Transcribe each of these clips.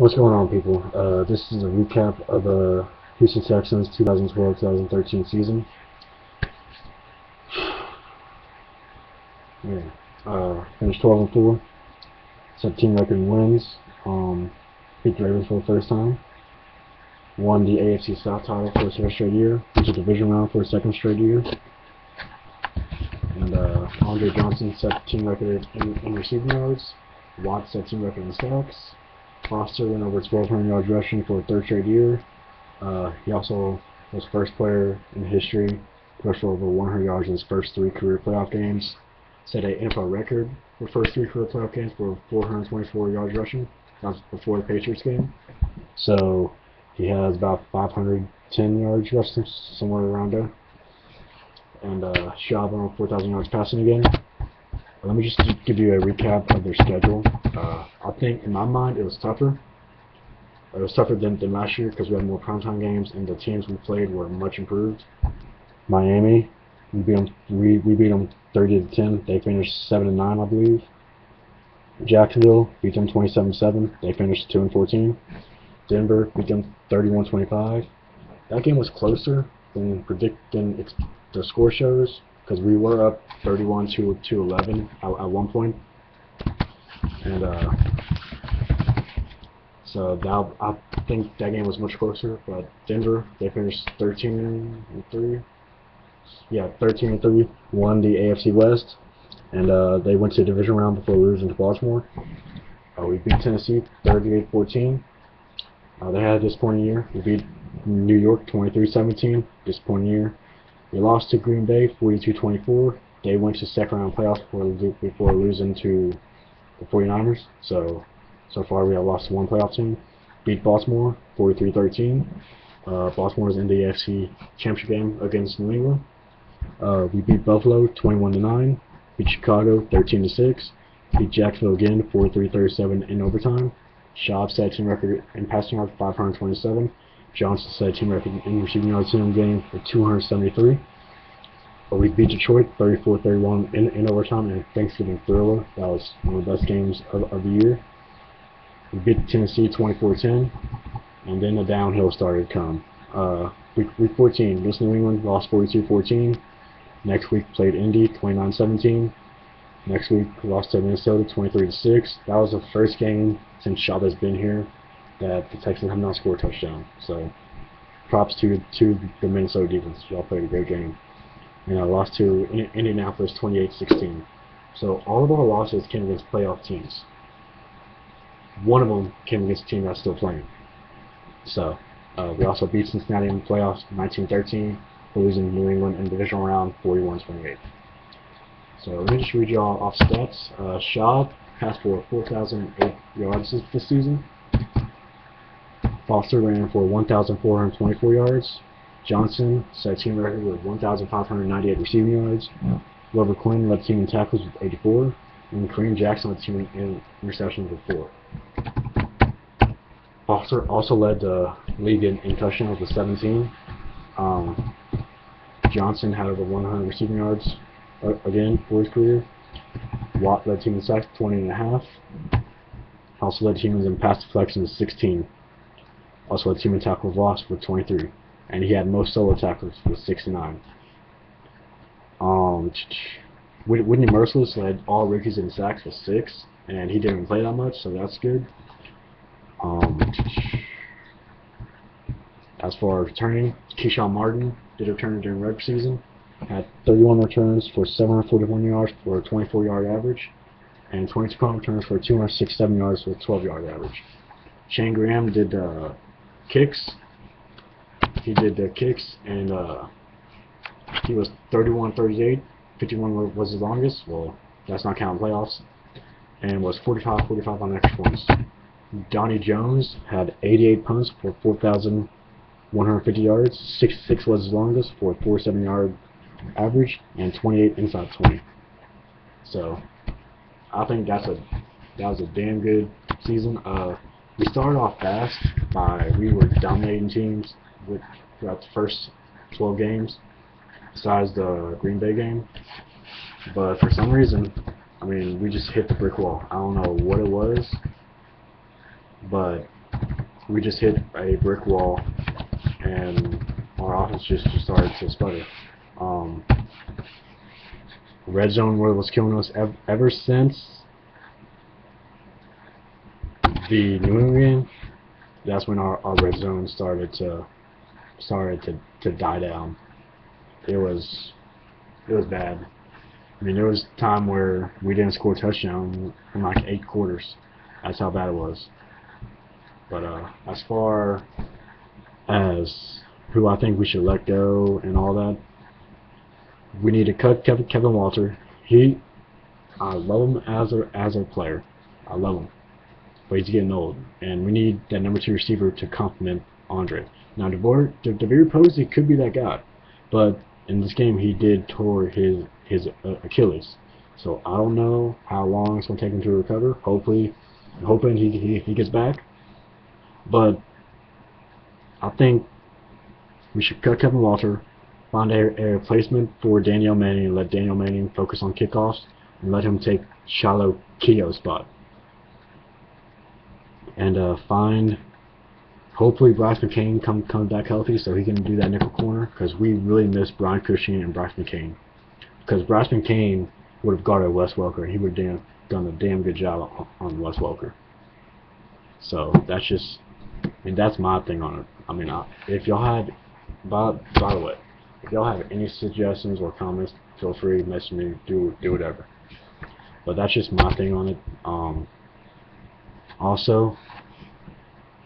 What's going on, people? This is a recap of the Houston Texans 2012-2013 season. Yeah, finished 12-4, set team record in wins, beat the Ravens for the first time, won the AFC South title for the second straight year, went to the division round for a second straight year, and Andre Johnson set team record in receiving yards, Watt set team record in sacks. Foster went over 1,200 yards rushing for a third straight year. He also was first player in history to rush for over 100 yards in his first 3 career playoff games. Set an NFL record for first 3 career playoff games for 424 yards rushing. That was before the Patriots game. So he has about 510 yards rushing, somewhere around there. And Schaub went over 4,000 yards passing again. Let me just give you a recap of their schedule. I think, in my mind, it was tougher. It was tougher than last year because we had more primetime games and the teams we played were much improved. Miami, we beat them 30-10. They finished 7-9, I believe. Jacksonville beat them 27-7. They finished 2-14. Denver beat them 31-25. That game was closer than the score shows, because we were up 31-11 at one point, and so I think that game was much closer. But Denver, they finished 13-3. Yeah, 13-3, won the AFC West, and they went to the division round before losing to Baltimore. We beat Tennessee 38-14. They had a disappointing year. We beat New York 23-17. Disappointing year. We lost to Green Bay 42-24. They went to second round playoffs before losing to the 49ers. So far we have lost to one playoff team. Beat Baltimore 43-13. Baltimore was in the AFC Championship game against New England. We beat Buffalo 21-9. Beat Chicago 13-6. Beat Jacksonville again 43-37 in overtime. Schaub set team record in passing yards 527. Johnson set team record in receiving yards in the game for 273. But we beat Detroit 34-31 in overtime in a Thanksgiving thriller. That was one of the best games of the year. We beat Tennessee 24-10, and then the downhill started to come. Week 14, against New England, lost 42-14. Next week played Indy 29-17. Next week lost to Minnesota 23-6. That was the first game since Schaub has been here that the Texans have not scored a touchdown. So props to the Minnesota defense. Y'all played a great game. And I lost to Indianapolis 28-16. So all of our losses came against playoff teams. One of them came against a team that's still playing. So we also beat Cincinnati in the playoffs 19-13, losing New England in the divisional round 41-28. So let me just read you all off stats. Schaub passed for 4,008 yards this season. Foster ran for 1,424 yards. Johnson set team record with 1,598 receiving yards. Glover Quinn led the team in tackles with 84. And Kareem Jackson led the team in interceptions with 4. Foster also led the league in touchdowns with 17. Johnson had over 100 receiving yards again for his career. Watt led the team in sacks 20.5. Also led teams in pass deflections with 16. Also led team in tackles lost with 23. And he had most solo tackles with 69. Whitney Merciless led all rookies in sacks with 6. And he didn't play that much, so that's good. As for returning, Keyshawn Martin did return during regular season. Had 31 returns for 741 yards for a 24-yard average, and 22 punt returns for 267 yards with a 12-yard average. Shane Graham did kicks. He did the kicks, and he was 31-38. 51 was his longest. Well, that's not counting playoffs. And was 45-45 on extra points. Donnie Jones had 88 punts for 4,150 yards. 66 was his longest for a 47-yard average, and 28 inside 20. So I think that was a damn good season. We started off fast we were dominating teams throughout the first 12 games, besides the Green Bay game. But for some reason, I mean, we just hit the brick wall. I don't know what it was, but we just hit a brick wall, and our offense just started to sputter. Red zone was killing us ever since the New England game. That's when our red zone started to die down. It was bad. I mean, there was a time where we didn't score a touchdown in like 8 quarters. That's how bad it was. But as far as who I think we should let go and all that, we need to cut Kevin Walter. I love him as a player. I love him, but he's getting old, and we need that number 2 receiver to complement Andre. Now, DeVere Posey could be that guy, but in this game he did tore his Achilles. So I don't know how long it's going to take him to recover. Hopefully, I'm hoping he gets back. But I think we should cut Kevin Walter, find a replacement for Daniel Manning, and let Daniel Manning focus on kickoffs, and let him take Shiloh Keogh's spot. And find, hopefully Bryce McCain comes back healthy so he can do that nickel corner, because we really miss Brian Cushing and Bryce McCain. Because Bryce McCain would have guarded Wes Welker, he would have done a damn good job on Wes Welker. So that's just, I mean, that's my thing on it. I mean, if y'all had, by the way, if y'all have any suggestions or comments, feel free to message me, do whatever. But that's just my thing on it. Also,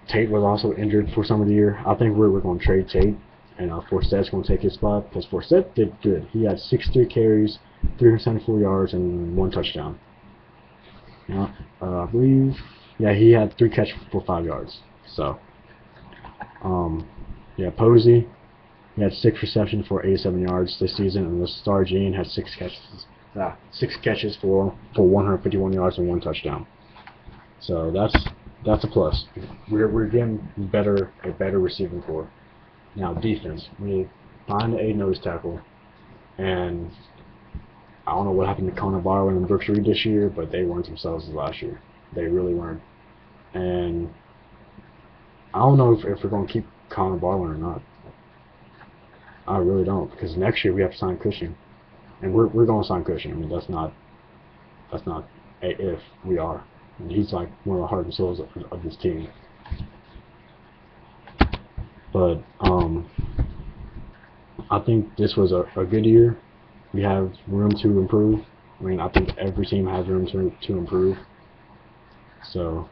Tate was also injured for some of the year. I think we're going to trade Tate, and Forset's going to take his spot, because Forset did good. He had 63 carries, 374 yards, and 1 touchdown. I believe, yeah, he had 3 catches for 5 yards. So, yeah, Posey, he had 6 receptions for 87 yards this season, and the Star Gene had 6 catches for 151 yards and 1 touchdown. So that's a plus. We're getting a better receiving core. Now defense, we need to find a nose tackle, and I don't know what happened to Connor Barwin and Brooks Reed this year, but they weren't themselves as last year. They really weren't. And I don't know if we're going to keep Connor Barwin or not. I really don't, because next year we have to sign Cushing, and we're going to sign Cushing. I mean, that's not a if, we are. And he's like one of the heart and souls of this team. But I think this was a good year. We have room to improve. I mean, I think every team has room to improve. So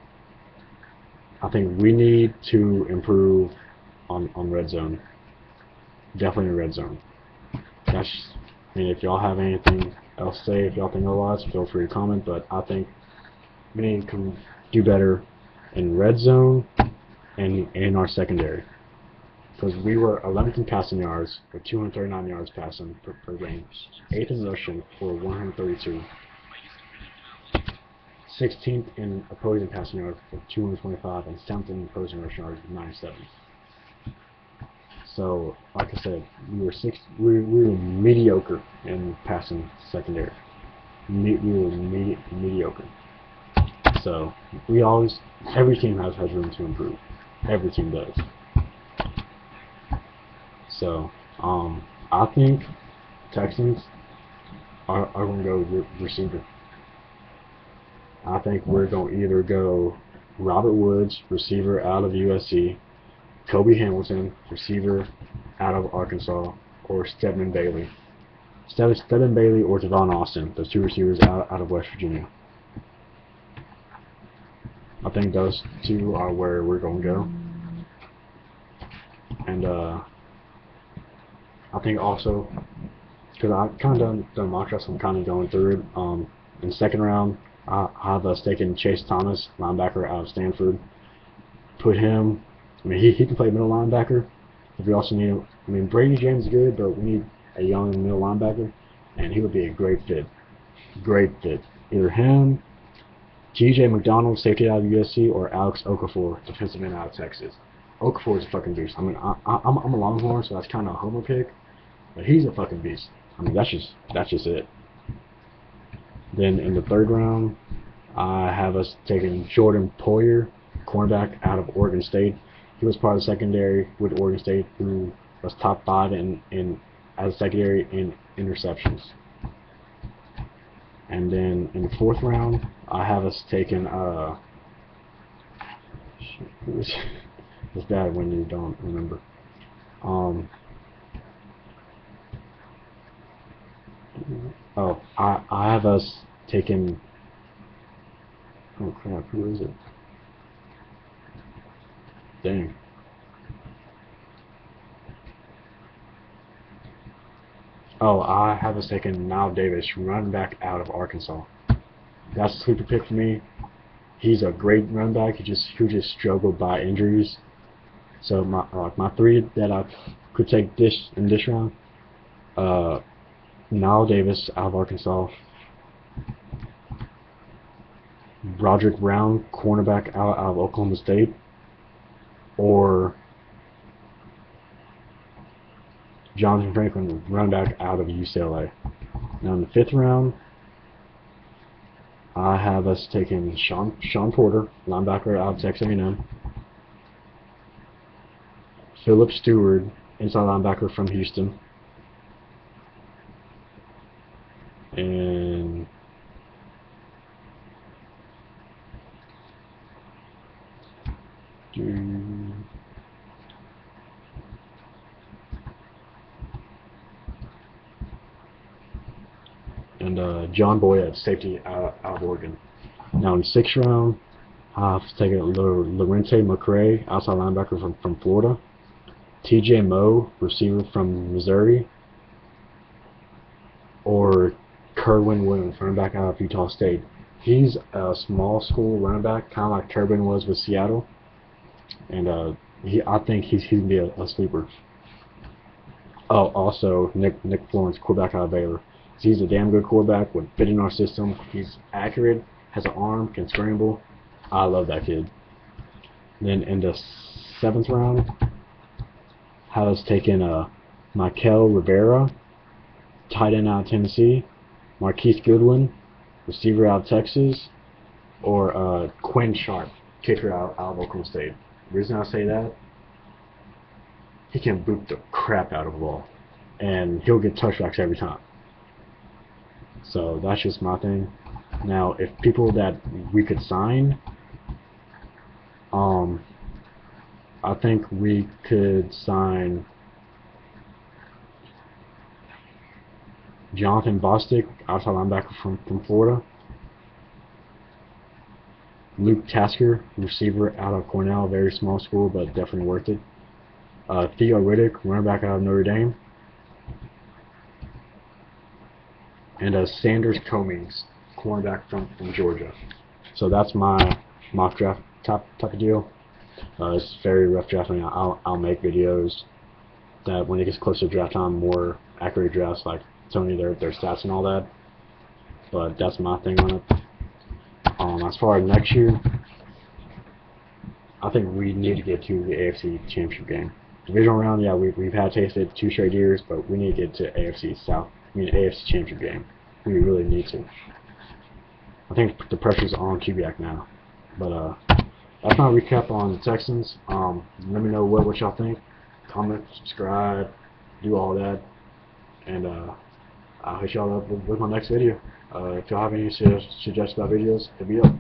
I think we need to improve on red zone. Definitely in red zone. I mean, if y'all have anything else to say, if y'all think otherwise, feel free to comment. But I think we need to do better in red zone and in our secondary, because we were 11th in passing yards with 239 yards passing per game, 8th in rushing for 132, 16th in opposing passing yards for 225, and 7th in opposing rushing yards with 97. So, like I said, we were mediocre in passing secondary. We were mediocre. So every team has room to improve. Every team does. So I think Texans are going to go receiver. I think we're going to either go Robert Woods, receiver out of USC, Kobe Hamilton, receiver out of Arkansas, or Stedman Bailey. Stedman Bailey or Devon Austin, those 2 receivers out of West Virginia. I think those 2 are where we're going to go. And I think also, because I've kind of done mock drafts, I'm kind of going through it. In the 2nd round, I have us taking Chase Thomas, linebacker out of Stanford. Put him, I mean, he can play middle linebacker. But we also need, I mean, Brady James is good, but we need a young middle linebacker, and he would be a great fit. Great fit. Either him, T.J. McDonald, safety out of USC, or Alex Okafor, defensive end out of Texas. Okafor is a fucking beast. I mean, I'm a Longhorn, so that's kind of a homer pick, but he's a fucking beast. I mean, that's just it. Then in the 3rd round, I have us taking Jordan Poyer, cornerback out of Oregon State. He was part of the secondary with Oregon State, who was top 5 in as a secondary in interceptions. And then in the 4th round, I have us taking it's bad when you don't remember. I have us taking. Oh crap! Who is it? Dang. Oh, I have us taking Nile Davis, running back out of Arkansas. That's a sleeper pick for me. He's a great running back. He just struggled by injuries. So my 3 that I could take in this round. Nile Davis out of Arkansas. Roderick Brown, cornerback out of Oklahoma State. Or Jonathan Franklin, running back out of UCLA. Now in the 5th round, I have us taking Sean Porter, linebacker out of Texas A&M. Philip Stewart, inside linebacker from Houston. And John Boyd at safety out of Oregon. Now in the 6th round, I've taken Lorente McCray, outside linebacker from Florida. T.J. Moe, receiver from Missouri. Or Kerwin Williams, running back out of Utah State. He's a small school running back, kind of like Turbin was with Seattle. And I think he's going to be a sleeper. Oh, also Nick Florence, quarterback out of Baylor. So he's a damn good quarterback, would fit in our system. He's accurate, has an arm, can scramble. I love that kid. Then in the 7th round, I was taking Mikel Rivera, tight end out of Tennessee. Marquise Goodwin, receiver out of Texas. Or Quinn Sharp, kicker out of Oklahoma State. The reason I say that, he can boot the crap out of the ball, and he'll get touchbacks every time. So that's just my thing. Now, if people that we could sign, I think we could sign Jonathan Bostic, outside linebacker from Florida. Luke Tasker, receiver out of Cornell, very small school, but definitely worth it. Theo Riddick, running back out of Notre Dame. And Sanders Comings, cornerback from Georgia. So that's my mock draft type of deal. It's very rough drafting. I'll make videos that when it gets closer to draft time, more accurate drafts, like telling you their stats and all that. But that's my thing on it. As far as next year, I think we need to get to the AFC Championship game. Divisional round, yeah, we've had tasted 2 straight years, but we need to get to AFC Championship game. We really need to. I think the pressure's on Kubiak now. But that's my recap on the Texans. Let me know what y'all think. Comment, subscribe, do all that, and I'll hit y'all up with my next video. If y'all have any suggestions about videos, hit me up.